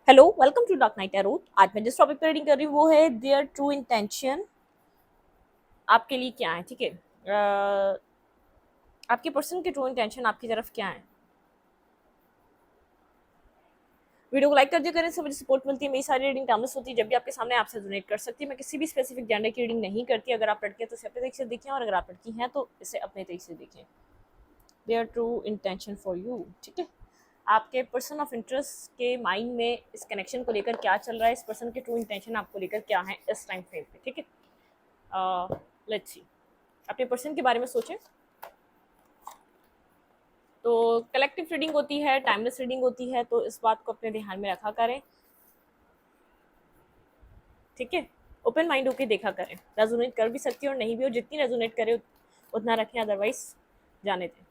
Hello, welcome to dark night tarot. आज मैं जिस टॉपिक पर रीडिंग कर रही हूँ वो है देयर ट्रू इंटेंशन आपके लिए क्या है। ठीक है, आपके पर्सन के ट्रू इंटेंशन आपकी तरफ क्या है। वीडियो को लाइक कर दिया करें, इससे मुझे सपोर्ट मिलती है। मेरी सारी रीडिंग टाइमलेस होती है, जब भी आपके सामने आपसे डोनेट कर सकती है। मैं किसी भी स्पेसिफिक जेंडर की रीडिंग नहीं करती। अगर आप लड़के हैं तो इसे अपने तरीके से देखें, और अगर आप लड़की हैं तो इसे अपने तरीके से देखें। Their true intention for you. ठीक है, आपके पर्सन ऑफ इंटरेस्ट के माइंड में इस कनेक्शन को लेकर क्या चल रहा है, इस पर्सन के ट्रू इंटेंशन आपको लेकर क्या है इस टाइम फ्रेम पे। ठीक है, लेट्स सी। अपने पर्सन के बारे में सोचें। तो कलेक्टिव रीडिंग होती है, टाइमलेस रीडिंग होती है, तो इस बात को अपने ध्यान में रखा करें। ठीक है, ओपन माइंड होकर देखा करें। रेजोनेट कर भी सकती है और नहीं भी, और जितनी रेजोनेट करे उतना रखें, अदरवाइज जाने दें।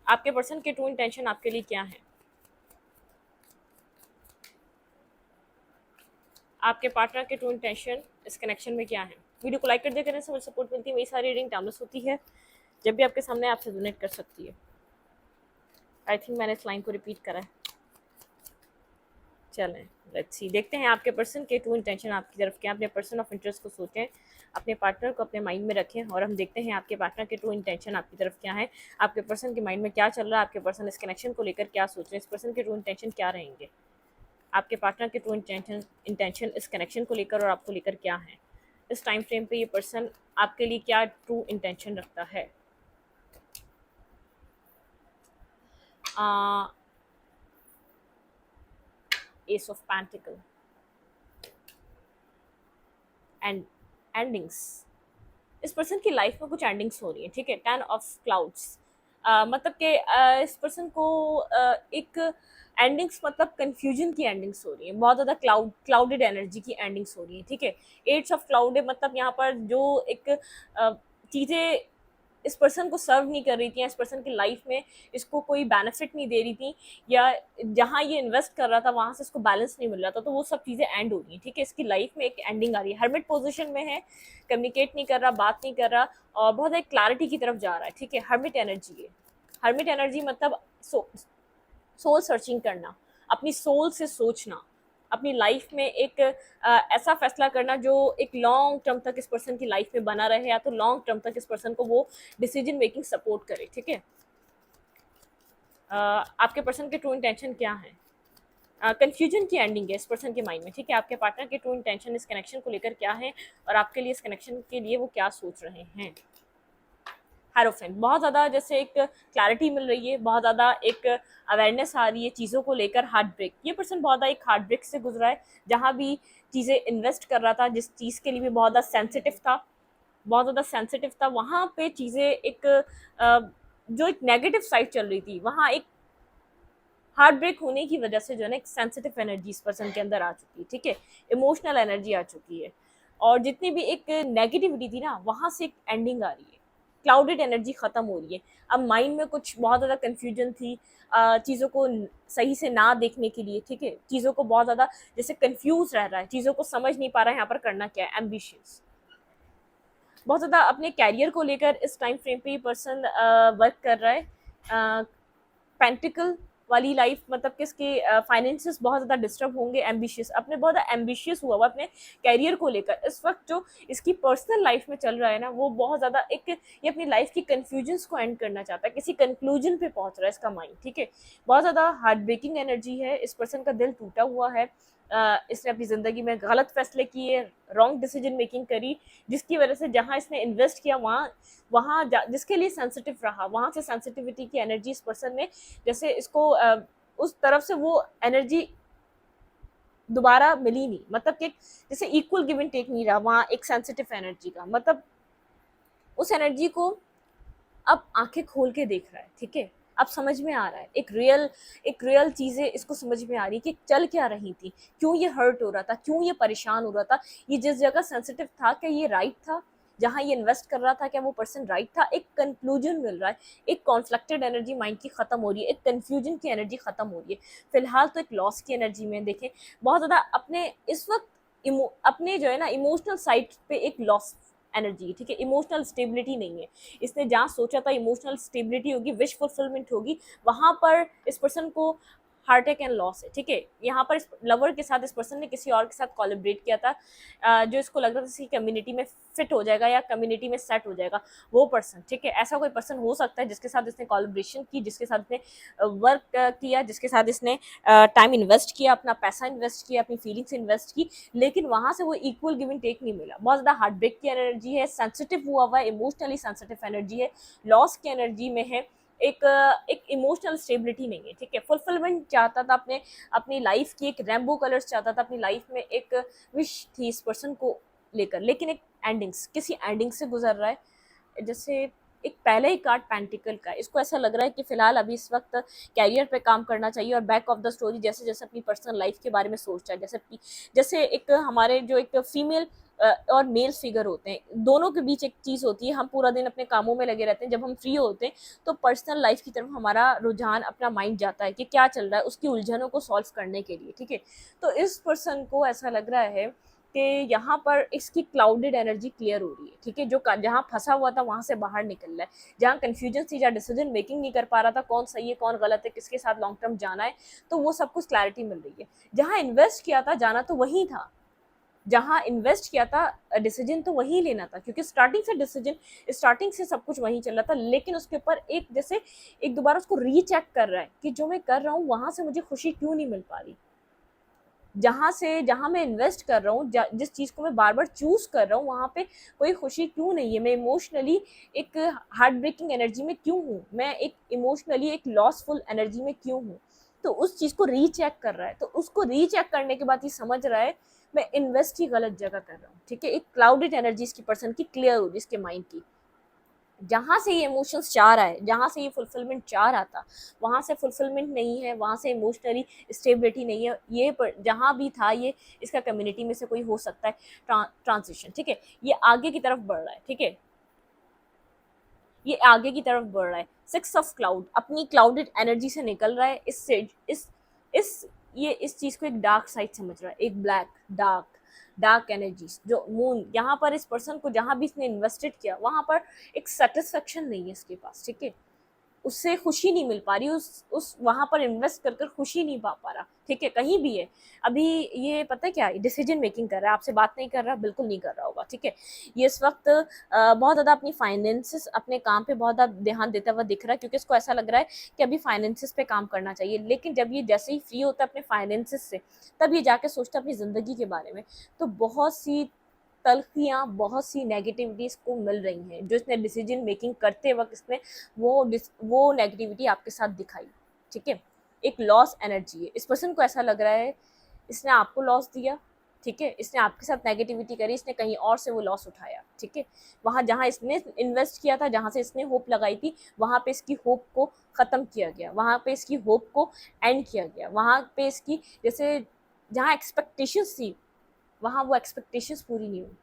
आपके पर्सन के ट्रू इंटेंशन आपके लिए क्या है। आपके पार्टनर के ट्रू इंटेंशन इस कनेक्शन में क्या है। वीडियो को लाइक कर दिया करें, से मुझे सपोर्ट मिलती है। मेरी सारी रीडिंग टाइमलेस होती है, जब भी आपके सामने आपसे डोनेट कर सकती है। आई थिंक मैंने इस लाइन को रिपीट करा है। चलें, लेट्स सी, देखते हैं आपके पर्सन के ट्रू इंटेंशन आपकी तरफ क्या। अपने पर्सन ऑफ इंटरेस्ट को सोचें, अपने पार्टनर को अपने माइंड में रखें, और हम देखते हैं आपके पार्टनर के ट्रू इंटेंशन आपकी तरफ क्या है। आपके पर्सन के माइंड में क्या चल रहा है, आपके पर्सन इस कनेक्शन को लेकर क्या सोच रहे हैं, इस पर्सन के ट्रू इंटेंशन क्या रहेंगे। आपके पार्टनर के ट्रू इंटेंशन इस कनेक्शन को लेकर और आपको लेकर क्या है। इस टाइम फ्रेम पे ये पर्सन आपके लिए क्या ट्रू इंटेंशन रखता है। S of pentacle and endings. इस पर्सन की लाइफ में कुछ एंडिंग्स हो रही है। ठीक है, 10 of clouds। मतलब कि इस पर्सन को एक एंडिंग्स, मतलब कंफ्यूजन की एंडिंग्स हो रही है। बहुत ज़्यादा क्लाउडेड एनर्जी की एंडिंग्स हो रही है। ठीक है, 8 of cloud है, मतलब यहाँ पर जो एक चीज़ें इस पर्सन को सर्व नहीं कर रही थी, इस पर्सन की लाइफ में इसको कोई बेनिफिट नहीं दे रही थी, या जहाँ ये इन्वेस्ट कर रहा था वहाँ से इसको बैलेंस नहीं मिल रहा था, तो वो सब चीज़ें एंड हो रही हैं। ठीक है, इसकी लाइफ में एक एंडिंग आ रही है। हर्मिट पोजीशन में है, कम्युनिकेट नहीं कर रहा, बात नहीं कर रहा, और बहुत एक क्लैरिटी की तरफ जा रहा है। ठीक है, हर्मिट एनर्जी है। हर्मिट एनर्जी मतलब सोल सर्चिंग करना, अपनी सोल से सोचना, अपनी लाइफ में एक ऐसा फैसला करना जो एक लॉन्ग टर्म तक इस पर्सन की लाइफ में बना रहे, या तो लॉन्ग टर्म तक इस पर्सन को वो डिसीजन मेकिंग सपोर्ट करे। ठीक है, आपके पर्सन के ट्रू इंटेंशन क्या है। कंफ्यूजन की एंडिंग है इस पर्सन के माइंड में। ठीक है, आपके पार्टनर के ट्रू इंटेंशन इस कनेक्शन को लेकर क्या है, और आपके लिए इस कनेक्शन के लिए वो क्या सोच रहे हैं। हेरोफेंट, बहुत ज़्यादा जैसे एक क्लैरिटी मिल रही है, बहुत ज़्यादा एक अवेयरनेस आ रही है चीज़ों को लेकर। हार्ट ब्रेक, ये पर्सन बहुत ज़्यादा एक हार्ट ब्रेक से गुजरा है, जहाँ भी चीज़ें इन्वेस्ट कर रहा था, जिस चीज़ के लिए भी बहुत ज़्यादा सेंसिटिव था, बहुत ज़्यादा सेंसिटिव था, वहाँ पे चीज़ें एक जो एक नेगेटिव साइड चल रही थी, वहाँ एक हार्ट ब्रेक होने की वजह से जो है ना एक सेंसिटिव एनर्जी इस पर्सन के अंदर आ चुकी है। ठीक है, इमोशनल एनर्जी आ चुकी है, और जितनी भी एक नेगेटिविटी थी ना, वहाँ से एक एंडिंग आ रही है। क्लाउडेड एनर्जी खत्म हो रही है। अब माइंड में कुछ बहुत ज़्यादा कन्फ्यूजन थी, चीज़ों को सही से ना देखने के लिए। ठीक है, चीज़ों को बहुत ज़्यादा जैसे कन्फ्यूज रह रहा है, चीज़ों को समझ नहीं पा रहा है यहाँ पर करना क्या है। एम्बिशियस, बहुत ज़्यादा अपने कैरियर को लेकर इस टाइम फ्रेम पे ये पर्सन वर्क कर रहा है। पेंटिकल वाली लाइफ, मतलब कि इसके फाइनेंसेस बहुत ज़्यादा डिस्टर्ब होंगे। एम्बिशियस, अपने बहुत एम्बिशियस हुआ अपने कैरियर को लेकर। इस वक्त जो इसकी पर्सनल लाइफ में चल रहा है ना, वो बहुत ज़्यादा एक ये अपनी लाइफ की कन्फ्यूजन्स को एंड करना चाहता है, किसी कंक्लूजन पे पहुंच रहा है इसका माइंड। ठीक है, बहुत ज़्यादा हार्ट ब्रेकिंग एनर्जी है, इस पर्सन का दिल टूटा हुआ है। इसने अपनी ज़िंदगी में गलत फैसले किए, रॉन्ग डिसीजन मेकिंग करी, जिसकी वजह से जहाँ इसने इन्वेस्ट किया वहाँ वहाँ जिसके लिए सेंसिटिव रहा, वहाँ से सेंसिटिविटी की एनर्जी इस पर्सन ने जैसे इसको उस तरफ से वो एनर्जी दोबारा मिली नहीं, मतलब कि जैसे इक्वल गिव एंड टेक नहीं रहा वहाँ एक सेंसिटिव एनर्जी का, मतलब उस एनर्जी को अब आंखें खोल के देख रहा है। ठीक है, अब समझ में आ रहा है, एक रियल चीज़ें इसको समझ में आ रही कि चल क्या रही थी, क्यों ये हर्ट हो रहा था, क्यों ये परेशान हो रहा था, ये जिस जगह सेंसिटिव था क्या ये राइट था, जहाँ ये इन्वेस्ट कर रहा था क्या वो पर्सन राइट था। एक कंक्लूजन मिल रहा है, एक कॉन्फ्लिक्टेड एनर्जी माइंड की खत्म हो रही है, एक कंफ्यूजन की एनर्जी खत्म हो रही है। फिलहाल तो एक लॉस की एनर्जी में देखें, बहुत ज़्यादा अपने इस वक्त अपने जो है ना इमोशनल साइड पे एक लॉस एनर्जी। ठीक है, इमोशनल स्टेबिलिटी नहीं है। इसने जहाँ सोचा था इमोशनल स्टेबिलिटी होगी, विश फुलफिलमेंट होगी, वहाँ पर इस पर्सन को हार्ट अटैक एंड लॉस है, ठीक है। यहाँ पर इस लवर के साथ इस पर्सन ने किसी और के साथ कोलैबोरेट किया था, जो इसको लग रहा था इसकी कम्युनिटी में फिट हो जाएगा या कम्युनिटी में सेट हो जाएगा वो पर्सन, ठीक है। ऐसा कोई पर्सन हो सकता है जिसके साथ इसने कोलैबोरेशन की, जिसके साथ इसने वर्क किया, जिसके साथ इसने टाइम इन्वेस्ट किया, अपना पैसा इन्वेस्ट किया, अपनी फीलिंग्स इन्वेस्ट की, लेकिन वहां से वो इक्वल गिव एंड टेक नहीं मिला। बहुत ज़्यादा हार्ट ब्रेक की एनर्जी है, सेंसिटिव हुआ है, इमोशनली सेंसिटिव एनर्जी है, लॉस की एनर्जी में है, एक इमोशनल स्टेबिलिटी नहीं है, ठीक है। फुलफिलमेंट चाहता था अपने अपनी लाइफ की, एक रेम्बो कलर्स चाहता था अपनी लाइफ में, एक विश थी इस पर्सन को लेकर, लेकिन एक एंडिंग्स, किसी एंडिंग से गुजर रहा है। जैसे एक पहले ही कार्ड पेंटिकल का, इसको ऐसा लग रहा है कि फिलहाल अभी इस वक्त कैरियर पे काम करना चाहिए, और बैक ऑफ द स्टोरी जैसे जैसे अपनी पर्सनल लाइफ के बारे में सोचता है, जैसे एक हमारे जो एक फीमेल और मेल फिगर होते हैं, दोनों के बीच एक चीज़ होती है, हम पूरा दिन अपने कामों में लगे रहते हैं, जब हम फ्री होते हैं तो पर्सनल लाइफ की तरफ हमारा रुझान, अपना माइंड जाता है कि क्या चल रहा है, उसकी उलझनों को सॉल्व करने के लिए, ठीक है। तो इस पर्सन को ऐसा लग रहा है कि यहाँ पर इसकी क्लाउडेड एनर्जी क्लियर हो रही है, ठीक है। जो जहाँ फंसा हुआ था वहां से बाहर निकल रहा है, जहाँ कंफ्यूजन थी, जहाँ डिसीजन मेकिंग नहीं कर पा रहा था, कौन सही है कौन गलत है, किसके साथ लॉन्ग टर्म जाना है, तो वो सब कुछ क्लैरिटी मिल रही है। जहाँ इन्वेस्ट किया था जाना तो वही था, जहाँ इन्वेस्ट किया था डिसीजन तो वही लेना था, क्योंकि स्टार्टिंग से डिसीजन, स्टार्टिंग से सब कुछ वही चल रहा था, लेकिन उसके ऊपर एक जैसे एक दोबारा उसको रीचेक कर रहा है कि जो मैं कर रहा हूँ वहां से मुझे खुशी क्यों नहीं मिल पा रही, जहाँ मैं इन्वेस्ट कर रहा हूँ, जिस चीज़ को मैं बार बार चूज कर रहा हूँ वहाँ पे कोई खुशी क्यों नहीं है, मैं इमोशनली एक हार्ट ब्रेकिंग एनर्जी में क्यों हूँ, मैं एक इमोशनली एक लॉसफुल एनर्जी में क्यों हूँ। तो उस चीज़ को रीचेक कर रहा है, तो उसको रीचेक करने के बाद ये समझ रहा है मैं इन्वेस्ट ही गलत जगह कर रहा हूँ, ठीक है। एक क्लाउडेड एनर्जी इसकी पर्सन की क्लियर हो रही है, इसके माइंड की, जहाँ से ये इमोशंस चाह रहा है, जहाँ से ये फुलफिलमेंट चाह रहा था वहाँ से फुलफिलमेंट नहीं है, वहाँ से इमोशनली स्टेबिलिटी नहीं है, ये जहाँ भी था ये इसका कम्युनिटी में से कोई हो सकता है ट्रांजिशन, ठीक है। ये आगे की तरफ बढ़ रहा है, ठीक है, ये आगे की तरफ बढ़ रहा है। सिक्स ऑफ क्लाउड अपनी क्लाउडेड एनर्जी से निकल रहा है, इससे इस ये इस चीज को एक डार्क साइड समझ रहा है, एक ब्लैक डार्क एनर्जीज, जो मून, यहाँ पर इस पर्सन को जहाँ भी इसने इन्वेस्टेड किया वहां पर एक सेटिस्फेक्शन नहीं है इसके पास, ठीक है। उससे खुशी नहीं मिल पा रही, उस वहां पर इन्वेस्ट कर कर खुशी नहीं पा रहा, ठीक है। कहीं भी है अभी, ये पता है क्या, डिसीजन मेकिंग कर रहा है, आपसे बात नहीं कर रहा, बिल्कुल नहीं कर रहा होगा, ठीक है। ये इस वक्त बहुत ज़्यादा अपनी फाइनेंसिस, अपने काम पे बहुत ज़्यादा ध्यान देता हुआ दिख रहा है, क्योंकि इसको ऐसा लग रहा है कि अभी फाइनेंसिस पे काम करना चाहिए, लेकिन जब ये जैसे ही फ्री होता है अपने फाइनेंसिस से, तब ये जाके सोचता है अपनी ज़िंदगी के बारे में। तो बहुत सी तल्खियाँ, बहुत सी नेगेटिविटी इसको मिल रही हैं, जो इसने डिसीजन मेकिंग करते वक्त इसने वो नेगेटिविटी आपके साथ दिखाई, ठीक है। एक लॉस एनर्जी है, इस पर्सन को ऐसा लग रहा है इसने आपको लॉस दिया, ठीक है, इसने आपके साथ नेगेटिविटी करी, इसने कहीं और से वो लॉस उठाया, ठीक है। वहाँ जहाँ इसने इन्वेस्ट किया था, जहाँ से इसने होप लगाई थी, वहाँ पे इसकी होप को ख़त्म किया गया, वहाँ पे इसकी होप को एंड किया गया, वहाँ पे इसकी जैसे जहाँ एक्सपेक्टेशंस थी वहाँ वो एक्सपेक्टेशंस पूरी नहीं हुई।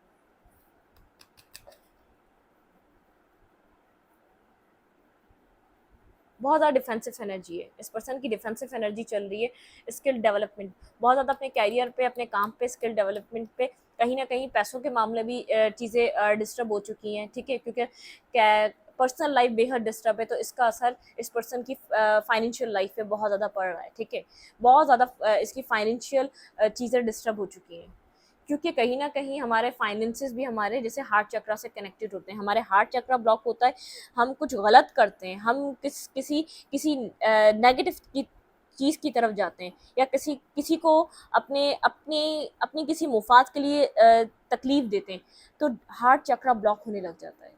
बहुत ज़्यादा डिफेंसिव एनर्जी है, इस पर्सन की डिफेंसिव एनर्जी चल रही है। स्किल डेवलपमेंट, बहुत ज़्यादा अपने कैरियर पे, अपने काम पे, स्किल डेवलपमेंट पे, कहीं ना कहीं पैसों के मामले भी चीज़ें डिस्टर्ब हो चुकी हैं, ठीक है, क्योंकि पर्सनल लाइफ बेहद डिस्टर्ब है, तो इसका असर इस पर्सन की फाइनेंशियल लाइफ पे बहुत ज़्यादा पड़ रहा है, ठीक है। बहुत ज़्यादा इसकी फाइनेंशियल चीज़ें डिस्टर्ब हो चुकी हैं, क्योंकि कहीं ना कहीं हमारे फाइनेंसेस भी हमारे जैसे हार्ट चक्रा से कनेक्टेड होते हैं, हमारे हार्ट चक्रा ब्लॉक होता है, हम कुछ गलत करते हैं, हम किसी किसी नेगेटिव की चीज़ की तरफ जाते हैं, या किसी किसी को अपने अपने अपनी किसी मुफाद के लिए तकलीफ देते हैं, तो हार्ट चक्रा ब्लॉक होने लग जाता है,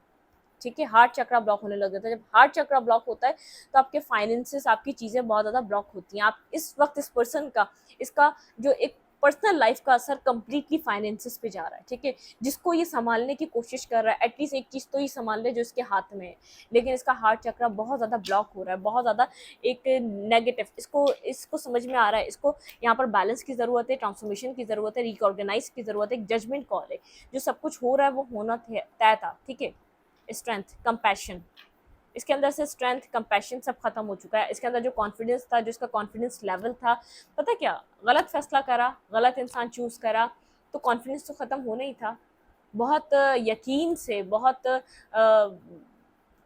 ठीक है। हार्ट चक्रा ब्लॉक होने लग जाता है, जब हार्ट चक्रा ब्लॉक होता है तो आपके फाइनेंसेस, आपकी चीज़ें बहुत ज़्यादा ब्लॉक होती हैं। आप इस वक्त इस पर्सन का, इसका जो एक पर्सनल लाइफ का असर कंप्लीटली फाइनेंसेस पे जा रहा है, ठीक है। जिसको ये संभालने की कोशिश कर रहा है, एटलीस्ट एक चीज़ तो ये संभाल ले जो इसके हाथ में है, लेकिन इसका हार्ट चक्रा बहुत ज़्यादा ब्लॉक हो रहा है, बहुत ज़्यादा एक नेगेटिव, इसको इसको समझ में आ रहा है, इसको यहाँ पर बैलेंस की ज़रूरत है, ट्रांसफॉर्मेशन की ज़रूरत है, रिकॉर्गनाइज की ज़रूरत है, एक जजमेंट कॉल है, जो सब कुछ हो रहा है वो होना तय था, ठीक है। स्ट्रेंथ, कंपैशन, इसके अंदर से स्ट्रेंथ, कंपैशन सब खत्म हो चुका है। इसके अंदर जो कॉन्फिडेंस था, जो इसका कॉन्फिडेंस लेवल था, पता क्या, गलत फैसला करा, गलत इंसान चूज करा, तो कॉन्फिडेंस तो खत्म होना ही था। बहुत यकीन से, बहुत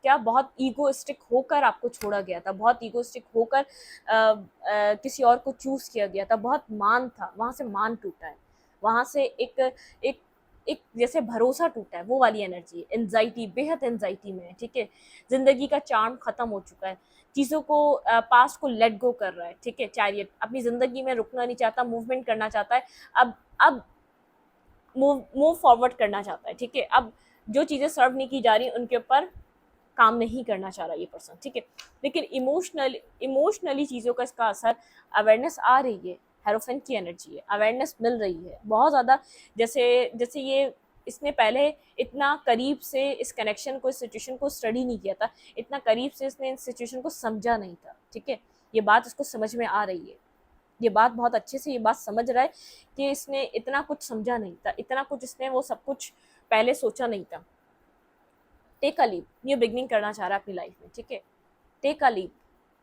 क्या बहुत ईगोइस्टिक होकर आपको छोड़ा गया था, बहुत ईगोइस्टिक होकर किसी और को चूज किया गया था, बहुत मान था, वहां से मान टूटा है, वहां से एक एक एक जैसे भरोसा टूटा है, वो वाली एनर्जी, एंजाइटी, बेहद एंजाइटी में है, ठीक है। जिंदगी का चार्म खत्म हो चुका है, चीज़ों को पास्ट को लेट गो कर रहा है, ठीक है। चैरियट अपनी ज़िंदगी में रुकना नहीं चाहता, मूवमेंट करना चाहता है, अब मूव फॉरवर्ड करना चाहता है, ठीक है। अब जो चीज़ें सर्व नहीं की जा रही उनके ऊपर काम नहीं करना चाह रहा ये पर्सन, ठीक है। लेकिन इमोशनली चीज़ों का इसका असर, अवेयरनेस आ रही है, हेरोफेंट की एनर्जी है, अवेयरनेस मिल रही है बहुत ज़्यादा। जैसे जैसे ये इसने पहले इतना करीब से इस कनेक्शन को, इस सिचुएशन को स्टडी नहीं किया था, इतना करीब से इसने इस सिचुएशन को समझा नहीं था, ठीक है। ये बात इसको समझ में आ रही है, ये बात बहुत अच्छे से ये बात समझ रहा है कि इसने इतना कुछ समझा नहीं था, इतना कुछ इसने वो सब कुछ पहले सोचा नहीं था। Take a leap, new beginning करना चाह रहा है अपनी लाइफ में, ठीक है। टेक अ लीप,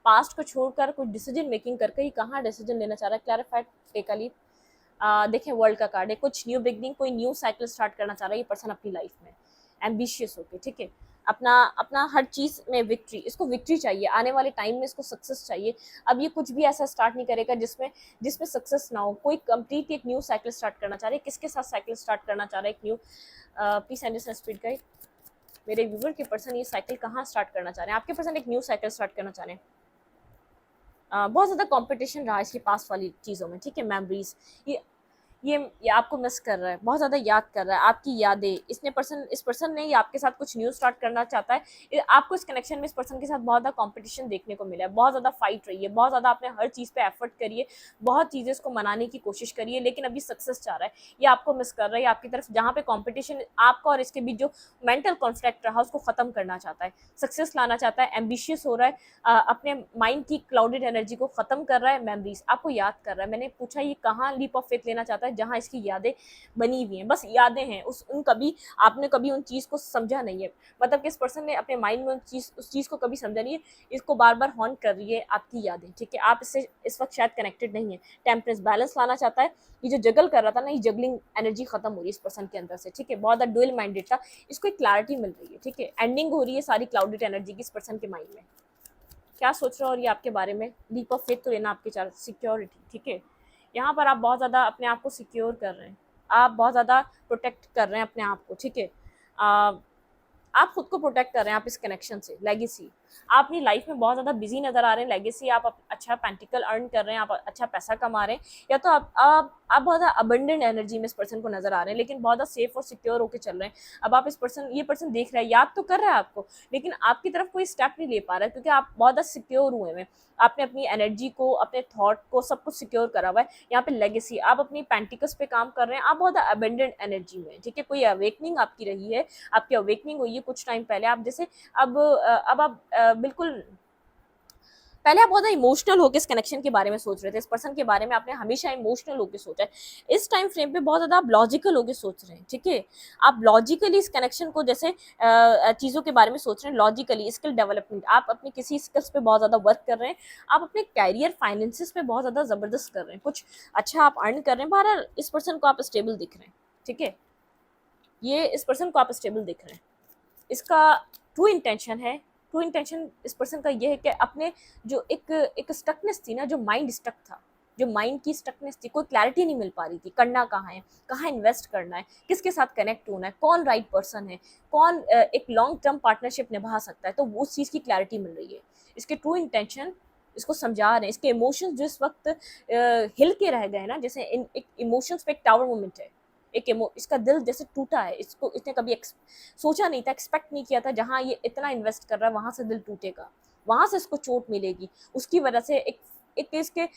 पास्ट को छोड़कर कुछ डिसीजन मेकिंग करके ही कहाँ डिसीजन लेना चाह रहा है, क्लैरिफाइड। टेक अ लीप, देखें वर्ल्ड का कार्ड है, कुछ न्यू बिगनिंग, कोई न्यू साइकिल स्टार्ट करना चाह रहा है ये पर्सन अपनी लाइफ में, एम्बिशियस होके, ठीक है। अपना अपना हर चीज़ में विक्ट्री, इसको विक्ट्री चाहिए, आने वाले टाइम में इसको सक्सेस चाहिए। अब ये कुछ भी ऐसा स्टार्ट नहीं करेगा जिसमें जिसमें सक्सेस ना हो। कोई कंप्लीट एक न्यू साइकिल स्टार्ट करना चाह रहे हैं, किसके साथ साइकिल स्टार्ट करना चाह रहे हैं, एक न्यू, प्लीज एंडरस्टैंड स्पीड गाइड। मेरे व्यूवर के पर्सन ये साइकिल कहाँ स्टार्ट करना चाह रहे हैं, आपके पर्सन एक न्यू साइकिल स्टार्ट करना चाह रहे हैं। बहुत ज़्यादा कंपटीशन रहा इसकी पास वाली चीज़ों में, ठीक है। मेमोरीज, ये ये आपको मिस कर रहा है, बहुत ज़्यादा याद कर रहा है, आपकी यादें। इस पर्सन ने ये आपके साथ कुछ न्यू स्टार्ट करना चाहता है। आपको इस कनेक्शन में इस पर्सन के साथ बहुत ज़्यादा कंपटीशन देखने को मिला है, बहुत ज़्यादा फाइट रही है, बहुत ज़्यादा आपने हर चीज़ पे एफर्ट करिए, बहुत चीज़ें इसको मनाने की कोशिश करिए, लेकिन अभी सक्सेस चाह रहा है, ये आपको मिस कर रहा है। आपकी तरफ जहाँ पे कॉम्पिटिशन, आपका और इसके बीच जो मेंटल कॉन्फ्लिक्ट रहा उसको ख़त्म करना चाहता है, सक्सेस लाना चाहता है, एम्बिशियस हो रहा है, अपने माइंड की क्लाउडेड एनर्जी को ख़त्म कर रहा है, मेमोरीज आपको याद कर रहा है। मैंने पूछा ये कहाँ लीप ऑफ फेथ लेना चाहता है, जहाँ इसकी यादें बनी हुई हैं, बस यादें हैं, आपने कभी उन चीज़ को समझा नहीं है, मतलब कि इस पर्सन ने अपने माइंड में उस चीज़ को कभी समझा नहीं है, इसको बार बार हॉन्ट कर रही है आपकी यादें, ठीक है। आप इससे इस वक्त शायद कनेक्टेड नहीं है, टेम्परेंस बैलेंस लाना चाहता है। ये जो जगल कर रहा था ना, ये जगलिंग एनर्जी खत्म हो रही है इस पर्सन के अंदर से, ठीक है। बहुत ज़्यादा डुअल माइंडेड था, इसको एक क्लैरिटी मिल रही है, ठीक है। एंडिंग हो रही है सारी क्लाउडेड एनर्जी की इस पर्सन के माइंड में। क्या सोच रहा है और ये आपके बारे में, लीप ऑफ फेथ तो लेना आपके चार, सिक्योरिटी, ठीक है। यहाँ पर आप बहुत ज़्यादा अपने आप को सिक्योर कर रहे हैं, आप बहुत ज़्यादा प्रोटेक्ट कर रहे हैं अपने आप को, ठीक है। आप खुद को प्रोटेक्ट कर रहे हैं, आप इस कनेक्शन से। लेगेसी, आप अपनी लाइफ में बहुत ज़्यादा बिजी नज़र आ रहे हैं, लेगेसी आप अच्छा पेंटिकल अर्न कर रहे हैं, आप अच्छा पैसा कमा रहे हैं, या तो आप बहुत ज़्यादा अबंडेंट एनर्जी में इस पर्सन को नज़र आ रहे हैं, लेकिन बहुत ज़्यादा सेफ और सिक्योर होकर चल रहे हैं। अब आप ये पर्सन देख रहा है, याद तो कर रहा है आपको, लेकिन आपकी तरफ कोई स्टेप नहीं ले पा रहा है, क्योंकि आप बहुत ज़्यादा सिक्योर हुए हैं, आपने अपनी एनर्जी को, अपने थॉट को, सब कुछ सिक्योर करा हुआ है। यहाँ पे लेगेसी, आप अपनी पेंटिकल्स पे काम कर रहे हैं, आप बहुत अबेंडेंट एनर्जी में, ठीक है। कोई अवेकनिंग आपकी रही है, आपकी अवेकनिंग हुई है कुछ टाइम पहले, आप जैसे अब आप बिल्कुल, पहले आप बहुत इमोशनल होकर इस कनेक्शन के बारे में सोच रहे थे, इस पर्सन के बारे में आपने हमेशा इमोशनल होकर सोचा है। इस टाइम फ्रेम पे बहुत ज़्यादा आप लॉजिकल होकर सोच रहे हैं, ठीक है। आप लॉजिकली इस कनेक्शन को, जैसे चीज़ों के बारे में सोच रहे हैं लॉजिकली। स्किल डेवलपमेंट, आप अपनी किसी स्किल्स पे बहुत ज़्यादा वर्क कर रहे हैं, आप अपने कैरियर फाइनेंसिस पे बहुत ज़्यादा ज़बरदस्त कर रहे हैं, कुछ अच्छा आप अर्न कर रहे हैं। बहरहाल इस पर्सन को आप स्टेबल दिख रहे हैं, ठीक है। ये इस पर्सन को आप स्टेबल दिख रहे हैं। इसका ट्रू इंटेंशन है, ट्रू इंटेंशन इस पर्सन का ये है कि अपने जो एक स्टकनेस थी ना, जो माइंड स्टक था, जो माइंड की स्टकनेस थी, कोई क्लैरिटी नहीं मिल पा रही थी, करना कहाँ है, कहाँ इन्वेस्ट करना है, किसके साथ कनेक्ट होना है, कौन राइट पर्सन है, कौन एक लॉन्ग टर्म पार्टनरशिप निभा सकता है, तो वो उस चीज़ की क्लैरिटी मिल रही है। इसके ट्रू इंटेंशन इसको समझा रहे हैं, इसके इमोशंस जो इस वक्त हिल के रह गए ना, जैसे एक इमोशंस पे एक टावर मोमेंट है, इसका दिल जैसे टूटा है, इसको इसने कभी सोचा नहीं था, एक्सपेक्ट नहीं किया था, जहाँ ये इतना इन्वेस्ट कर रहा है वहाँ से दिल टूटेगा, वहाँ से इसको चोट मिलेगी, उसकी वजह से एक इसके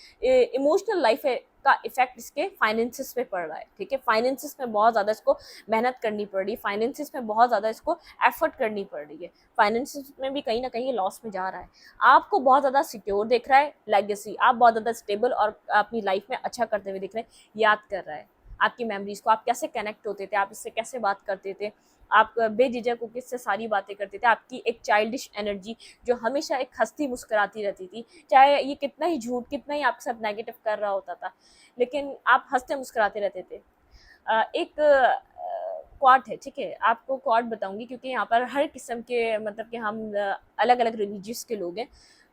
इमोशनल लाइफ है का इफेक्ट इसके फाइनेंसिस पे पड़ रहा है, ठीक है। फाइनेंसिस में बहुत ज़्यादा इसको मेहनत करनी पड़ रही है, फाइनेंसिस में बहुत ज़्यादा इसको एफर्ट करनी पड़ रही है, फाइनेंसिस में भी कहीं ना कहीं लॉस में जा रहा है। आपको बहुत ज़्यादा सिक्योर दिख रहा है, लेगेसी, आप बहुत ज़्यादा स्टेबल और अपनी लाइफ में अच्छा करते हुए दिख रहे हैं, याद कर रहा है आपकी मेमोरीज को, आप कैसे कनेक्ट होते थे, आप इससे कैसे बात करते थे, आप बेझिझक होकर इससे सारी बातें करते थे। आपकी एक चाइल्डिश एनर्जी जो हमेशा एक हंसती मुस्कुराती रहती थी, चाहे ये कितना ही झूठ, कितना ही आपके साथ नेगेटिव कर रहा होता था, लेकिन आप हंसते मुस्कुराते रहते थे। एक क्वाड है, ठीक है, आपको क्वाड बताऊंगी क्योंकि यहाँ पर हर किस्म के मतलब कि हम अलग अलग रिलीजियस के लोग हैं।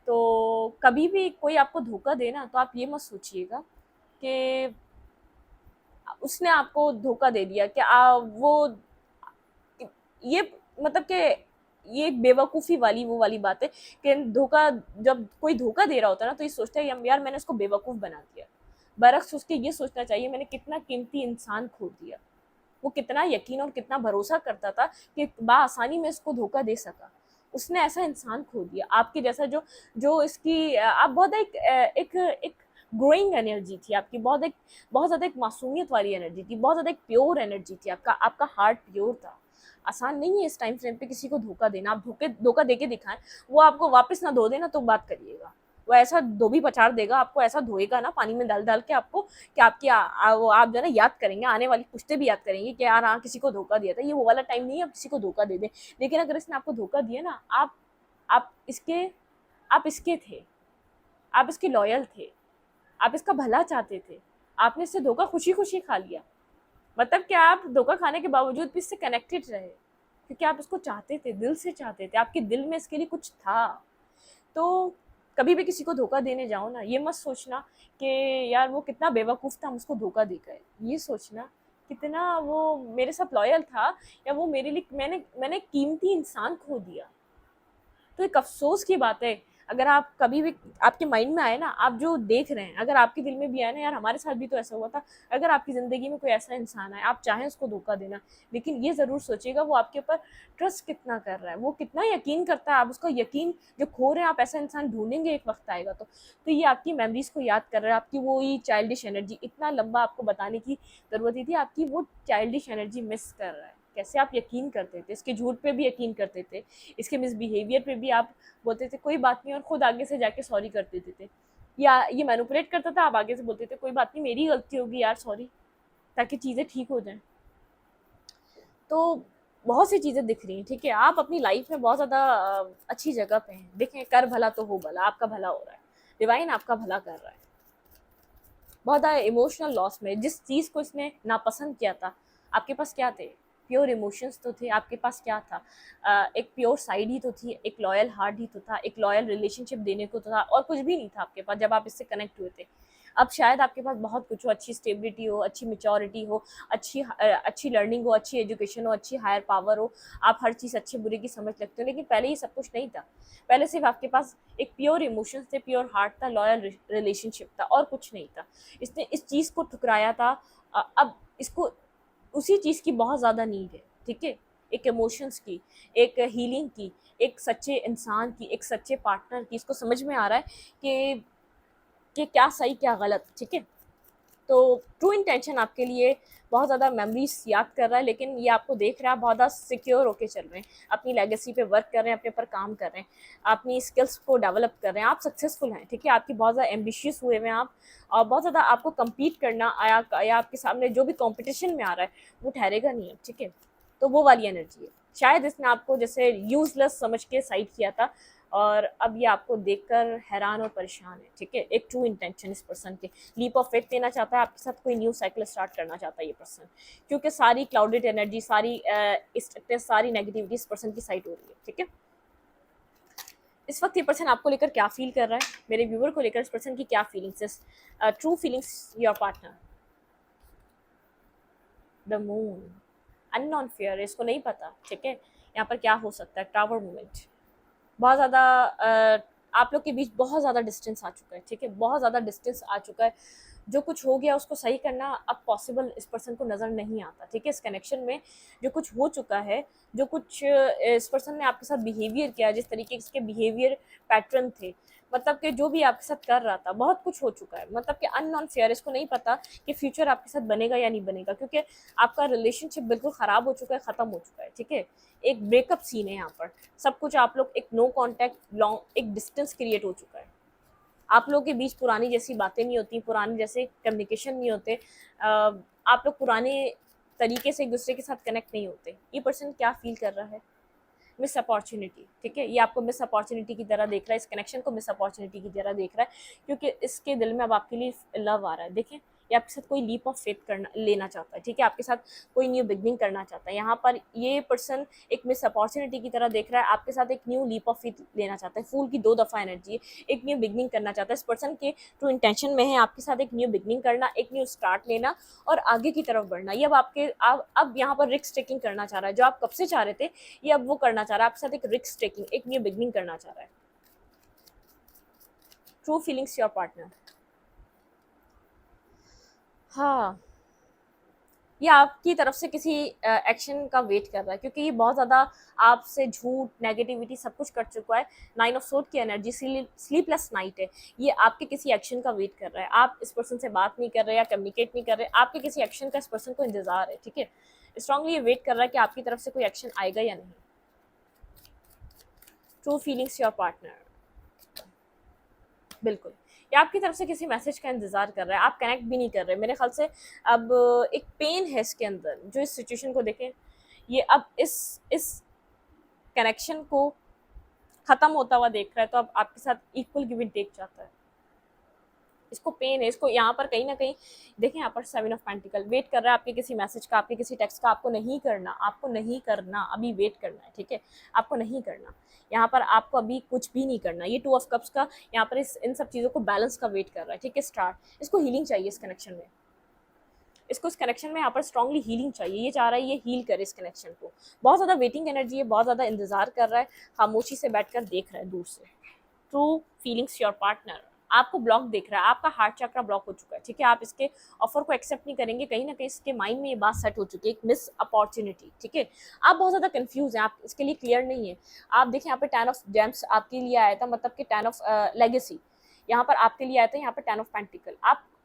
तो कभी भी कोई आपको धोखा दे ना, तो आप ये मत सोचिएगा कि उसने आपको धोखा दे दिया, कि वो ये मतलब कि ये एक बेवकूफ़ी वाली वो वाली बात है कि धोखा, जब कोई धोखा दे रहा होता है ना, तो ये सोचता है यार मैंने उसको बेवकूफ़ बना दिया। बरक्स उसके ये सोचना चाहिए मैंने कितना कीमती इंसान खो दिया। वो कितना यकीन और कितना भरोसा करता था कि बआसानी में इसको धोखा दे सका। उसने ऐसा इंसान खो दिया आपके जैसा, जो जो इसकी आप बहुत एक ग्रोइंग एनर्जी थी आपकी, बहुत ज़्यादा एक मासूमियत वाली एनर्जी थी, बहुत ज़्यादा एक प्योर एनर्जी थी आपका, आपका हार्ट प्योर था। आसान नहीं है इस टाइम फ्रेम पे किसी को धोखा देना। आप धोखा देके दिखाएं, वो आपको वापस ना धो देना तो बात करिएगा। वो ऐसा धोबी पछाड़ देगा आपको, ऐसा धोएगा ना पानी में डाल डाल के आपको, कि आपकी वो आप जो है ना याद करेंगे, आने वाली पुश्ते भी याद करेंगे कि यार हाँ किसी को धोखा दिया था। ये वो वाला टाइम नहीं है आप किसी को धोखा दे दें। लेकिन अगर इसने आपको धोखा दिया ना, आप इसके आप इसके थे, आप इसके लॉयल थे, आप इसका भला चाहते थे। आपने इससे धोखा खुशी खुशी खा लिया। मतलब कि आप धोखा खाने के बावजूद भी इससे कनेक्टेड रहे, क्योंकि आप इसको चाहते थे, दिल से चाहते थे, आपके दिल में इसके लिए कुछ था। तो कभी भी किसी को धोखा देने जाओ ना, ये मत सोचना कि यार वो कितना बेवकूफ़ था हम उसको धोखा दे गए। ये सोचना कितना वो मेरे साथ लॉयल था, या वो मेरे लिए मैंने मैंने कीमती इंसान खो दिया। तो एक अफ़सोस की बात है, अगर आप कभी भी आपके माइंड में आए ना, आप जो देख रहे हैं, अगर आपके दिल में भी आए ना यार हमारे साथ भी तो ऐसा हुआ था, अगर आपकी ज़िंदगी में कोई ऐसा इंसान आए, आप चाहें उसको धोखा देना, लेकिन ये ज़रूर सोचिएगा वो आपके ऊपर ट्रस्ट कितना कर रहा है, वो कितना यकीन करता है। आप उसका यकीन जो खो रहे हैं, आप ऐसा इंसान ढूँढेंगे एक वक़्त आएगा तो ये आपकी मेमोरीज़ को याद कर रहा है, आपकी वो ही चाइल्डिश एनर्जी, इतना लंबा आपको बताने की ज़रूरत नहीं थी, आपकी वो चाइल्डिश एनर्जी मिस कर रहा है। कैसे आप यकीन करते थे, इसके झूठ पे भी यकीन करते थे, इसके मिसबिहेवियर पे भी आप बोलते थे कोई बात नहीं, और खुद आगे से जाके सॉरी कर देते थे। या ये मैनिपुलेट करता था, आप आगे से बोलते थे कोई बात नहीं मेरी गलती होगी यार सॉरी, ताकि चीज़ें ठीक हो जाएं। तो बहुत सी चीज़ें दिख रही हैं, ठीक है, आप अपनी लाइफ में बहुत ज़्यादा अच्छी जगह पे हैं। देखें, कर भला तो हो भला, आपका भला हो रहा है, डिवाइन आपका भला कर रहा है। बहुत ज़्यादा इमोशनल लॉस में, जिस चीज़ को इसने नापसंद किया था, आपके पास क्या थे? प्योर इमोशंस तो थे, आपके पास क्या था? एक प्योर साइड ही तो थी, एक लॉयल हार्ट ही तो था, एक लॉयल रिलेशनशिप देने को तो था, और कुछ भी नहीं था आपके पास जब आप इससे कनेक्ट हुए थे। अब शायद आपके पास बहुत कुछ हो, अच्छी स्टेबिलिटी हो, अच्छी मैच्योरिटी हो, अच्छी लर्निंग हो, अच्छी एजुकेशन हो, अच्छी हायर पावर हो, आप हर चीज़ अच्छे बुरे की समझ लगते हो, लेकिन पहले ये सब कुछ नहीं था। पहले सिर्फ आपके पास एक प्योर इमोशंस थे, प्योर हार्ट था, लॉयल रिलेशनशिप था, और कुछ नहीं था। इसने इस चीज़ को ठुकराया था। अब इसको उसी चीज़ की बहुत ज़्यादा नीड है, ठीक है? एक इमोशंस की, एक हीलिंग की, एक सच्चे इंसान की, एक सच्चे पार्टनर की। इसको समझ में आ रहा है कि क्या सही क्या गलत, ठीक है? तो ट्रू इंटेंशन आपके लिए बहुत ज़्यादा मेमोरीज याद कर रहा है, लेकिन ये आपको देख रहा है, बहुत ज़्यादा सिक्योर होके चल रहे हैं, अपनी लेगेसी पे वर्क कर रहे हैं, अपने ऊपर काम कर रहे हैं, अपनी स्किल्स को डेवलप कर रहे हैं, आप सक्सेसफुल हैं, ठीक है? आपकी बहुत ज़्यादा एम्बिशियस हुए हुए हैं आप, और बहुत ज़्यादा आपको कम्पीट करना आया, या आपके सामने जो भी कॉम्पिटिशन में आ रहा है वो ठहरेगा नहीं है, ठीक है? तो वो वाली एनर्जी है। शायद इसने आपको जैसे यूजलेस समझ के साइड किया था, और अब ये आपको देखकर हैरान और परेशान है, ठीक है? एक ट्रू इंटेंशन इस पर्सन के, लीप ऑफ फेथ देना चाहता है आपके साथ, कोई न्यू साइकिल स्टार्ट करना चाहता है ये पर्सन, क्योंकि सारी क्लाउडेड एनर्जी, सारी स्ट्रिक्टनेस, सारी नेगेटिविटी इस पर्सन की साइड हो रही है, ठीक है? इस वक्त ये पर्सन आपको लेकर क्या फील कर रहा है, मेरे व्यूवर को लेकर इस पर्सन की क्या फीलिंग्स है? True feelings your partner, the moon, unknown fear, इसको नहीं पता, ठीक है? यहाँ पर क्या हो सकता है? टावर मूवमेंट, बहुत ज़्यादा आप लोग के बीच बहुत ज़्यादा डिस्टेंस आ चुका है, ठीक है? बहुत ज़्यादा डिस्टेंस आ चुका है। जो कुछ हो गया उसको सही करना अब पॉसिबल इस पर्सन को नज़र नहीं आता, ठीक है? इस कनेक्शन में जो कुछ हो चुका है, जो कुछ इस पर्सन ने आपके साथ बिहेवियर किया, जिस तरीके के इसके बिहेवियर पैटर्न थे, मतलब कि जो भी आपके साथ कर रहा था, बहुत कुछ हो चुका है। मतलब कि अननोन फेयर, इसको नहीं पता कि फ्यूचर आपके साथ बनेगा या नहीं बनेगा, क्योंकि आपका रिलेशनशिप बिल्कुल ख़राब हो चुका है, ख़त्म हो चुका है, ठीक है? एक ब्रेकअप सीन है यहाँ पर, सब कुछ आप लोग एक नो कॉन्टैक्ट, लॉन्ग एक डिस्टेंस क्रिएट हो चुका है। आप लोगों के बीच पुरानी जैसी बातें नहीं होती, पुराने जैसे कम्युनिकेशन नहीं होते, आप लोग पुराने तरीके से एक दूसरे के साथ कनेक्ट नहीं होते। ये पर्सन क्या फील कर रहा है? मिस अपॉर्चुनिटी, ठीक है? ये आपको मिस अपॉर्चुनिटी की तरह देख रहा है, इस कनेक्शन को मिस अपॉर्चुनिटी की तरह देख रहा है, क्योंकि इसके दिल में अब आपके लिए लव आ रहा है। देखें, ये आपके साथ कोई लीप ऑफ फेथ करना लेना चाहता है, ठीक है, आपके साथ कोई न्यू बिगनिंग करना चाहता है। यहाँ पर ये पर्सन एक मिस अपॉर्चुनिटी की तरह देख रहा है, आपके साथ एक न्यू लीप ऑफ फेथ लेना चाहता है। फूल की 2 दफ़ा एनर्जी है, एक न्यू बिगनिंग करना चाहता है। इस पर्सन के ट्रू इंटेंशन में है आपके साथ एक न्यू बिगनिंग करना, एक न्यू स्टार्ट लेना और आगे की तरफ बढ़ना। ये अब यहाँ पर रिस्क टेकिंग करना चाह रहा है, जो आप कब से चाह रहे थे ये अब वो करना चाह रहा है, आपके साथ एक रिस्क टेकिंग, एक न्यू बिगनिंग करना चाह रहा है। ट्रू फीलिंग्स योर पार्टनर, हाँ, ये आपकी तरफ से किसी एक्शन का वेट कर रहा है, क्योंकि ये बहुत ज़्यादा आपसे झूठ, नेगेटिविटी सब कुछ कर चुका है। 9 ऑफ सोर्ड की एनर्जी स्लीपलेस नाइट है। ये आपके किसी एक्शन का वेट कर रहा है। आप इस पर्सन से बात नहीं कर रहे या कम्युनिकेट नहीं कर रहे, आपके किसी एक्शन का इस पर्सन को इंतजार है, ठीक है। स्ट्रांगली ये वेट कर रहा है कि आपकी तरफ से कोई एक्शन आएगा या नहीं। ट्रू फीलिंग्स योर पार्टनर, बिल्कुल, ये आपकी तरफ से किसी मैसेज का इंतज़ार कर रहा है। आप कनेक्ट भी नहीं कर रहे मेरे ख्याल से। अब एक पेन है इसके अंदर, जो इस सिचुएशन को देखें, ये अब इस कनेक्शन को ख़त्म होता हुआ देख रहा है, तो अब आपके साथ इक्वल गिव एंड टेक चाहता है। इसको पेन है, इसको यहाँ पर कहीं ना कहीं देखें, यहाँ पर 7 ऑफ पेंटिकल वेट कर रहा है आपके किसी मैसेज का, आपके किसी टेक्स्ट का। आपको नहीं करना, आपको नहीं करना, अभी वेट करना है, ठीक है, आपको नहीं करना। यहाँ पर आपको अभी कुछ भी नहीं करना। ये 2 ऑफ कप्स का यहाँ पर इन सब चीज़ों को बैलेंस का वेट कर रहा है, ठीक है। स्टार्ट, इसको हीलिंग चाहिए इस कनेक्शन में, इसको इस कनेक्शन में यहाँ पर स्ट्रांगली हीलिंग चाहिए। ये चाह रहा है ये हील करे इस कनेक्शन को। बहुत ज़्यादा वेटिंग एनर्जी है, बहुत ज़्यादा इंतजार कर रहा है, खामोशी से बैठकर देख रहा है दूर से। ट्रू फीलिंग्स योर पार्टनर, आपको ब्लॉक देख रहा है, आपका हार्ट चक्रा ब्लॉक हो चुका है, ठीक है। आप इसके ऑफर को एक्सेप्ट नहीं करेंगे, कहीं ना कहीं इसके माइंड में ये बात सेट हो चुकी है, एक मिस अपॉर्चुनिटी, ठीक है। आप बहुत ज़्यादा कंफ्यूज हैं, आप इसके लिए क्लियर नहीं है। आप देखें यहाँ पे 10 ऑफ जेम्स आपके लिए आया था, मतलब कि 10 ऑफ लेगेसी यहाँ पर आपके लिए आया था, यहाँ पर 10 ऑफ पेंटिकल।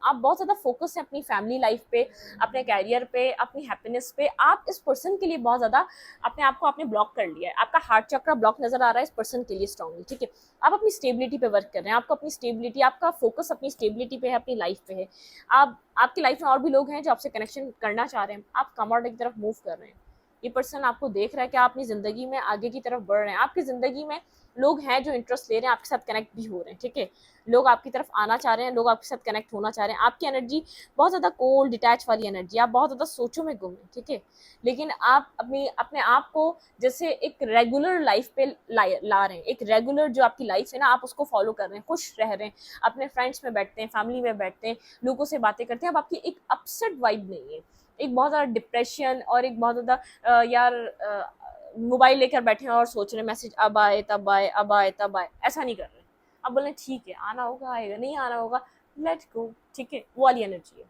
आप बहुत ज़्यादा फोकस हैं अपनी फैमिली लाइफ पे, अपने कैरियर पे, अपनी हैप्पीनेस पे। आप इस पर्सन के लिए बहुत ज़्यादा अपने आप को आपने ब्लॉक कर लिया है। आपका हार्ट चक्रा ब्लॉक नजर आ रहा है इस पर्सन के लिए स्ट्रांगली, ठीक है। आप अपनी स्टेबिलिटी पे वर्क कर रहे हैं, आपको अपनी स्टेबिलिटी, आपका फोकस अपनी स्टेबिलिटी पे है, अपनी लाइफ पे है। आपकी लाइफ में और भी लोग हैं जो आपसे कनेक्शन करना चाह रहे हैं, आप कमर्ड की तरफ मूव कर रहे हैं। ये पर्सन आपको देख रहा है कि आप अपनी ज़िंदगी में आगे की तरफ बढ़ रहे हैं। आपकी ज़िंदगी में लोग हैं जो इंटरेस्ट ले रहे हैं, आपके साथ कनेक्ट भी हो रहे हैं, ठीक है। लोग आपकी तरफ आना चाह रहे हैं, लोग आपके साथ कनेक्ट होना चाह रहे हैं। आपकी एनर्जी बहुत ज़्यादा कोल्ड डिटैच वाली एनर्जी, आप बहुत ज़्यादा सोचों में गुम हैं, ठीक है। लेकिन आप अपने आप को जैसे एक रेगुलर लाइफ पे ला रहे हैं, एक रेगुलर जो आपकी लाइफ है ना, आप उसको फॉलो कर रहे हैं, खुश रह रहे हैं, अपने फ्रेंड्स में बैठते हैं, फैमिली में बैठते हैं, लोगों से बातें करते हैं। अब आपकी एक अपसेट वाइब नहीं है, एक बहुत ज़्यादा डिप्रेशन और एक बहुत ज़्यादा मोबाइल लेकर बैठे हैं और सोच रहे हैं मैसेज अब आए तब आए, अब आए तब आए, ऐसा नहीं कर रहे। अब बोले ठीक है, आना होगा आएगा, नहीं आना होगा लेट्स गो, ठीक है, वो वाली एनर्जी है।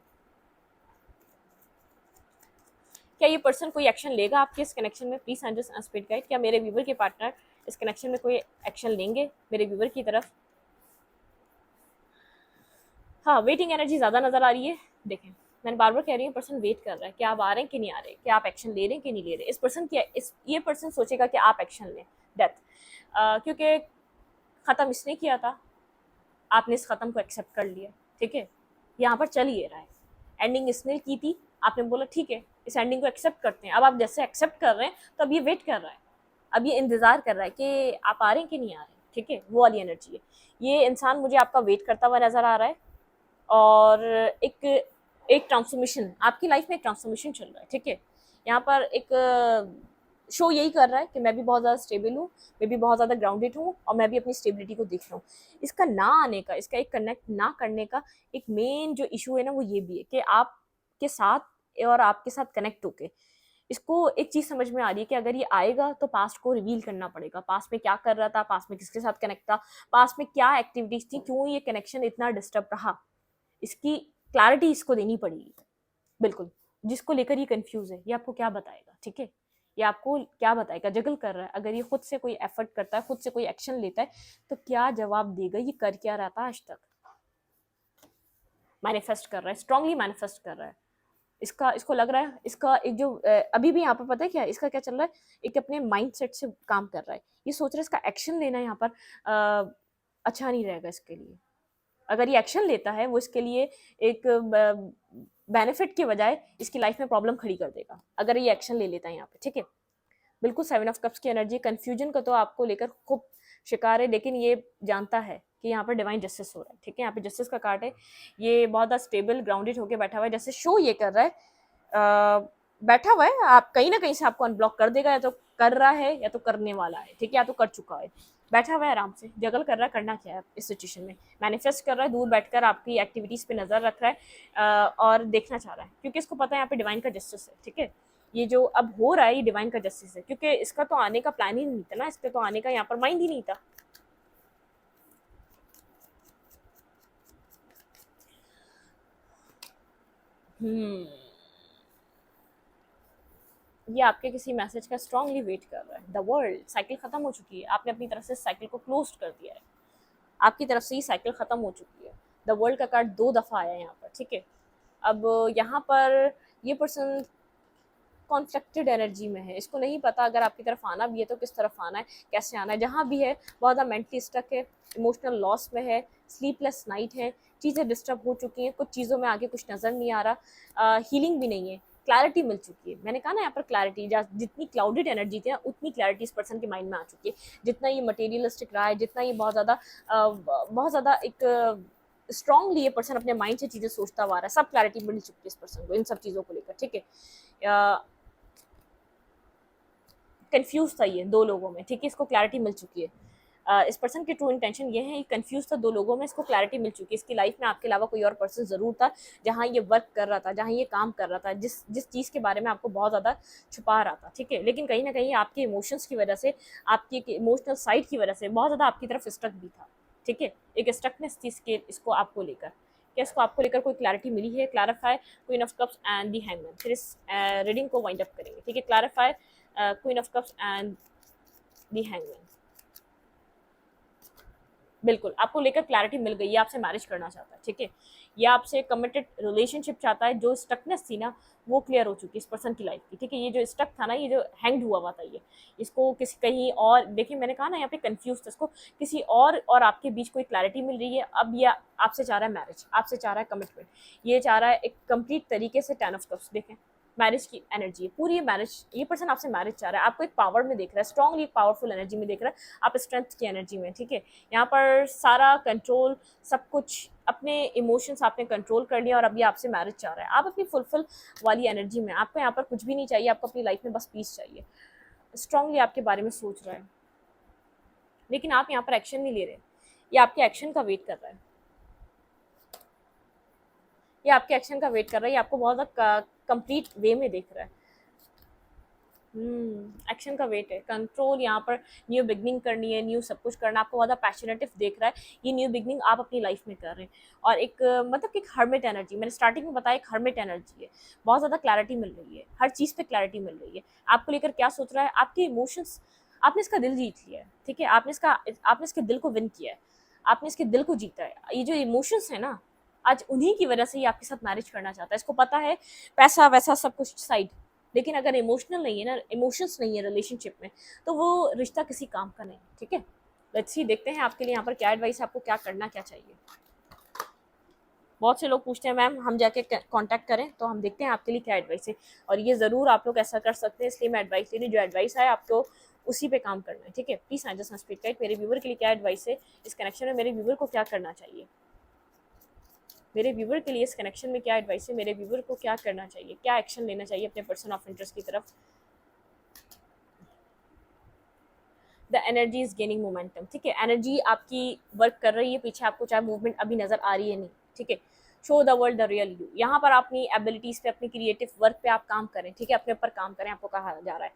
क्या ये पर्सन कोई एक्शन लेगा आपके इस कनेक्शन में? Please angels and spirit guide, क्या मेरे व्यूवर के पार्टनर इस कनेक्शन में कोई एक्शन लेंगे मेरे व्यूवर की तरफ? हाँ, वेटिंग एनर्जी ज़्यादा नज़र आ रही है। देखें, मैंने बार बार कह रही हूँ, पर्सन वेट कर रहा है कि आप आ रहे हैं कि नहीं आ रहे, कि आप एक्शन ले रहे हैं कि नहीं ले रहे। इस पर्सन की ये पर्सन सोचेगा कि आप एक्शन लें। डेथ, क्योंकि ख़त्म इसने किया था, आपने इस ख़त्म को एक्सेप्ट कर लिया, ठीक है। यहाँ पर चल ये रहा है, एंडिंग इसने की थी, आपने बोला ठीक है इस एंडिंग को एक्सेप्ट करते हैं। अब आप जैसे एक्सेप्ट कर रहे हैं तो अब ये वेट कर रहा है, अब ये इंतज़ार कर रहा है कि आप आ रहे हैं कि नहीं आ रहे, ठीक है। वो वाली एनर्जी है। ये इंसान मुझे आपका वेट करता हुआ नज़र आ रहा है, और एक एक ट्रांसफॉर्मेशन आपकी लाइफ में, एक ट्रांसफॉर्मेशन चल रहा है, ठीक है। यहाँ पर एक शो यही कर रहा है कि मैं भी बहुत ज़्यादा स्टेबल हूँ, मैं भी बहुत ज़्यादा ग्राउंडेड हूँ, और मैं भी अपनी स्टेबिलिटी को देख रहा हूँ। इसका ना आने का, इसका एक कनेक्ट ना करने का एक मेन जो इशू है ना, वो ये भी है कि आपके साथ और आपके साथ कनेक्ट होके इसको एक चीज़ समझ में आ रही है कि अगर ये आएगा तो पास्ट को रिवील करना पड़ेगा। पास्ट में क्या कर रहा था, पास्ट में किसके साथ कनेक्ट था, पास्ट में क्या एक्टिविटीज़ थी, क्यों ये कनेक्शन इतना डिस्टर्ब रहा, इसकी क्लैरिटी इसको देनी पड़ेगी। बिल्कुल, जिसको लेकर ये कंफ्यूज है, ये आपको क्या बताएगा, ठीक है। ये आपको क्या बताएगा, जगल कर रहा है। अगर ये खुद से कोई एफर्ट करता है, खुद से कोई एक्शन लेता है, तो क्या जवाब देगा, ये कर क्या रहा था आज तक। मैनिफेस्ट कर रहा है, स्ट्रांगली मैनिफेस्ट कर रहा है। इसको लग रहा है, इसका एक जो अभी भी यहाँ पर पता है क्या, इसका क्या चल रहा है, एक अपने माइंड सेट से काम कर रहा है। ये सोच रहा है इसका एक्शन लेना यहाँ पर अच्छा नहीं रहेगा इसके लिए। अगर ये एक्शन लेता है, वो इसके लिए एक बेनिफिट के बजाय इसकी लाइफ में प्रॉब्लम खड़ी कर देगा, अगर ये एक्शन ले लेता है यहाँ पे, ठीक है। बिल्कुल 7 ऑफ कप्स की एनर्जी, कंफ्यूजन का तो आपको लेकर खूब शिकार है, लेकिन ये जानता है कि यहाँ पर डिवाइन जस्टिस हो रहा है, ठीक है। यहाँ पे जस्टिस का कार्ड है, ये बहुत ज़्यादा स्टेबल ग्राउंडेड होकर बैठा हुआ है, जैसे शो ये कर रहा है, बैठा हुआ है, आप कहीं ना कहीं से आपको अनब्लॉक कर देगा, या तो कर रहा है या तो करने वाला है, ठीक है, या तो कर चुका है। बैठा हुआ है आराम से, जगल कर रहा है, करना क्या है इस सिचुएशन में, मैनिफेस्ट कर रहा है, दूर बैठकर आपकी एक्टिविटीज़ पे नज़र रख रहा है, और देखना चाह रहा है, क्योंकि इसको पता है यहाँ पे डिवाइन का जस्टिस है, ठीक है। ये जो अब हो रहा है ये डिवाइन का जस्टिस है, क्योंकि इसका तो आने का प्लान ही नहीं था ना, इसके तो आने का यहाँ पर माइंड ही नहीं था। ये आपके किसी मैसेज का स्ट्रांगली वेट कर रहा है। द वर्ल्ड साइकिल खत्म हो चुकी है, आपने अपनी तरफ से साइकिल को क्लोज कर दिया है, आपकी तरफ से ही साइकिल खत्म हो चुकी है। द वर्ल्ड का कार्ड 2 दफ़ा आया है यहाँ पर, ठीक है। अब यहाँ पर ये पर्सन कॉन्फ्लिक्टेड एनर्जी में है, इसको नहीं पता अगर आपकी तरफ आना भी है तो किस तरफ आना है, कैसे आना है। जहाँ भी है बहुत ज़्यादा मेंटली स्टक है, इमोशनल लॉस में है, स्लीपलेस नाइट है, चीज़ें डिस्टर्ब हो चुकी हैं, कुछ चीज़ों में आगे कुछ नज़र नहीं आ रहा, हीलिंग भी नहीं है, क्लैरिटी मिल चुकी है। मैंने कहा ना यहाँ पर क्लैरिटी, जितनी क्लाउडेड एनर्जी थी ना उतनी क्लैरिटी इस पर्सन के माइंड में आ चुकी है। जितना ये मटेरियलिस्टिक रहा है, जितना ये बहुत ज़्यादा एक स्ट्रांगली ये पर्सन अपने माइंड से चीज़ें सोचता हुआ आ रहा है, सब क्लैरिटी मिल चुकी है इस पर्सन को इन सब चीज़ों को लेकर, ठीक है। कंफ्यूज था ये 2 लोगों में, ठीक है, इसको क्लैरिटी मिल चुकी है। इस पर्सन की ट्रू इंटेंशन ये है, कंफ्यूज था 2 लोगों में, इसको क्लैरिटी मिल चुकी है। इसकी लाइफ में आपके अलावा कोई और पर्सन ज़रूर था, जहाँ ये वर्क कर रहा था, जहाँ ये काम कर रहा था, जिस जिस चीज़ के बारे में आपको बहुत ज़्यादा छुपा रहा था, ठीक है। लेकिन कहीं ना कहीं आपके इमोशंस की वजह से, आपकी इमोशनल साइड की वजह से बहुत ज़्यादा आपकी तरफ स्टक भी था, ठीक है। एक स्टकनेस थी इसके, इसको आपको लेकर, क्या इसको आपको लेकर कोई क्लैरिटी मिली है? Clarify queen of cups and the hangman. फिर इस रीडिंग को वाइंड अप करेंगे, ठीक है। Clarify queen of cups and the hangman. बिल्कुल आपको लेकर क्लैरिटी मिल गई, ये आपसे मैरिज करना चाहता है, ठीक है। ये आपसे कमिटेड रिलेशनशिप चाहता है, जो स्टकनेस थी ना वो क्लियर हो चुकी है इस पर्सन की लाइफ की, ठीक है। ये जो स्टक था ना, ये जो हैंग्ड हुआ था, ये इसको किसी कहीं और, देखिए मैंने कहा ना यहाँ पे कंफ्यूज था, इसको किसी और आपके बीच कोई क्लैरिटी मिल रही है। अब ये आपसे चाह रहा है मैरिज, आपसे चाह रहा है कमिटमेंट, ये चाह रहा है एक कंप्लीट तरीके से 10 ऑफ कप्स, देखें मैरिज की एनर्जी है पूरी, ये मैरिज, ये पर्सन आपसे मैरिज चाह रहा है, आपको एक पावर में देख रहा है, स्ट्रांगली एक पावरफुल एनर्जी में देख रहा है, आप स्ट्रेंथ की एनर्जी में, ठीक है। यहाँ पर सारा कंट्रोल, सब कुछ अपने इमोशंस आपने कंट्रोल कर लिया, और अब ये आपसे मैरिज चाह रहा है। आप अपनी फुलफिल वाली एनर्जी में, आपको यहाँ पर कुछ भी नहीं चाहिए, आपको अपनी लाइफ में बस पीस चाहिए। स्ट्रांगली आपके बारे में सोच रहा है, लेकिन आप यहाँ पर एक्शन नहीं ले रहे, ये आपके एक्शन का वेट कर रहा है, ये आपके एक्शन का वेट कर रहा है, ये आपको बहुत ज़्यादा कंप्लीट वे में देख रहा है। एक्शन का वेट है, कंट्रोल, यहाँ पर न्यू बिगनिंग करनी है, न्यू सब कुछ करना, आपको ज़्यादा पैशनेटिव देख रहा है। ये न्यू बिगनिंग आप अपनी लाइफ में कर रहे हैं, और एक मतलब कि एक हर्मिट एनर्जी, मैंने स्टार्टिंग में बताया, एक हर्मिट एनर्जी है, बहुत ज़्यादा क्लैरिटी मिल रही है, हर चीज़ पे क्लैरिटी मिल रही है। आपको लेकर क्या सोच रहा है, आपके इमोशंस, आपने इसका दिल जीत लिया है, ठीक है। आपने इसके दिल को विन किया है, आपने इसके दिल को जीता है। ये जो इमोशंस है ना, आज उन्हीं की वजह से ये आपके साथ मैरिज करना चाहता है। इसको पता है पैसा वैसा सब कुछ साइड, लेकिन अगर इमोशनल नहीं है ना, इमोशंस नहीं है रिलेशनशिप में, तो वो रिश्ता किसी काम का नहीं, ठीक है। लेट्स सी, देखते हैं आपके लिए यहाँ पर क्या एडवाइस है, आपको क्या करना क्या चाहिए। बहुत से लोग पूछते हैं मैम हम जाके कांटेक्ट करें, तो हम देखते हैं आपके लिए क्या एडवाइस है, और ये ज़रूर आप लोग ऐसा कर सकते हैं, इसलिए मैं एडवाइस ले रही हूँ। जो एडवाइस है आपको उसी पे काम करना है, ठीक है। Please I just speak right, मेरे व्यूवर के लिए क्या एडवाइस है, इस कनेक्शन में मेरे व्यूवर को क्या करना चाहिए, मेरे व्यूवर के लिए इस कनेक्शन में क्या एडवाइस है, मेरे व्यूवर को क्या करना चाहिए, क्या एक्शन लेना चाहिए अपने पर्सन ऑफ इंटरेस्ट की तरफ। The energy is gaining momentum, ठीक है। एनर्जी आपकी वर्क कर रही है पीछे, आपको चाहे मूवमेंट अभी नजर आ रही है नहीं, ठीक है। Show the world the real you, यहाँ पर अपनी एबिलिटीज पे, अपनी क्रिएटिव वर्क पे आप काम करें, ठीक है, अपने ऊपर काम करें, आपको कहा जा रहा है।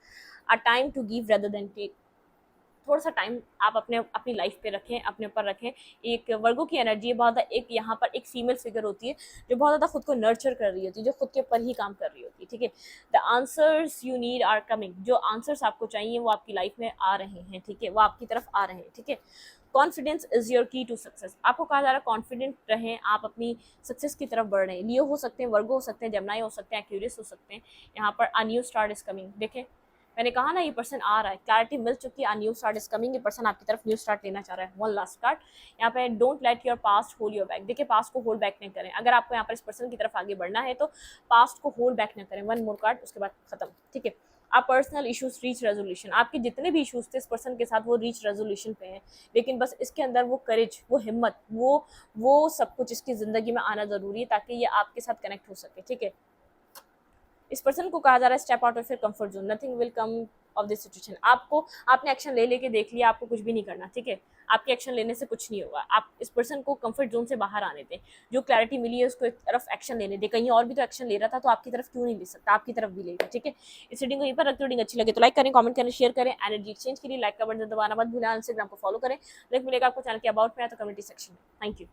A time to give rather than take, थोड़ा सा टाइम आप अपनी लाइफ पे रखें, अपने ऊपर रखें। एक वर्गों की एनर्जी है बहुत, एक यहाँ पर एक फीमेल फिगर होती है जो बहुत ज़्यादा खुद को नर्चर कर रही होती है, जो खुद के ऊपर ही काम कर रही होती है, ठीक है। The answers you need are coming, जो आंसर्स आपको चाहिए वो आपकी लाइफ में आ रहे हैं, ठीक है, वो आपकी तरफ आ रहे हैं, ठीक है। कॉन्फिडेंस इज योर की टू सक्सेस, आपको कहा जा रहा है कॉन्फिडेंट रहें, आप अपनी सक्सेस की तरफ बढ़ रहे हैं। लियो हो सकते हैं, वर्गो हो सकते हैं, जमनाई हो सकते हैं, एक्यूरियस हो सकते हैं। यहाँ पर a new start is coming, देखें मैंने कहा ना ये पर्सन आ रहा है, क्लैरिटी मिल चुकी है, न्यू स्टार्ट इज कमिंग, ये पर्सन आपकी तरफ न्यू स्टार्ट लेना चाह रहा है। वन लास्ट कार्ड यहाँ पे, don't let your past hold your back, देखिए पास्ट को होल्ड बैक नहीं करें, अगर आपको यहाँ पर इस पर्सन की तरफ आगे बढ़ना है तो पास्ट को होल्ड बैक ना करें। वन मोर कार्ड, उसके बाद खत्म, ठीक है। आप पर्सनल इश्यूज रीच रेजोल्यूशन, आपके जितने भी इश्यूज थे इस पर्सन के साथ वो रीच रेजोल्यूशन पे हैं, लेकिन बस इसके अंदर वो करेज, वो हिम्मत, वो सब कुछ इसकी ज़िंदगी में आना ज़रूरी है ताकि ये आपके साथ कनेक्ट हो सके, ठीक है। इस पर्सन को कहा जा रहा है step out of your comfort zone, nothing will come of this situation. आपने एक्शन ले लेके देख लिया, आपको कुछ भी नहीं करना, ठीक है। आपके एक्शन लेने से कुछ नहीं होगा, आप इस पर्सन को कंफर्ट जोन से बाहर आने दें, जो क्लैरिटी मिली है उसको एक तरफ एक्शन लेने दें। कहीं और भी तो एक्शन ले रहा था, तो आपकी तरफ क्यों नहीं ले सकता, आपकी तरफ भी लेगा, ठीक है। इस रीडिंग को यहीं पर रखते, रीडिंग अच्छी लगे तो लाइक करें, कमेंट करें, शेयर करें। एनर्जी एक्सचेंज के लिए लाइक का बटन दबाना मत भूलें। इंस्टाग्राम को फॉलो करें। लिंक मिलेगा आपको चैनल के अबाउट में या तो कमेंट सेक्शन में। Thank you.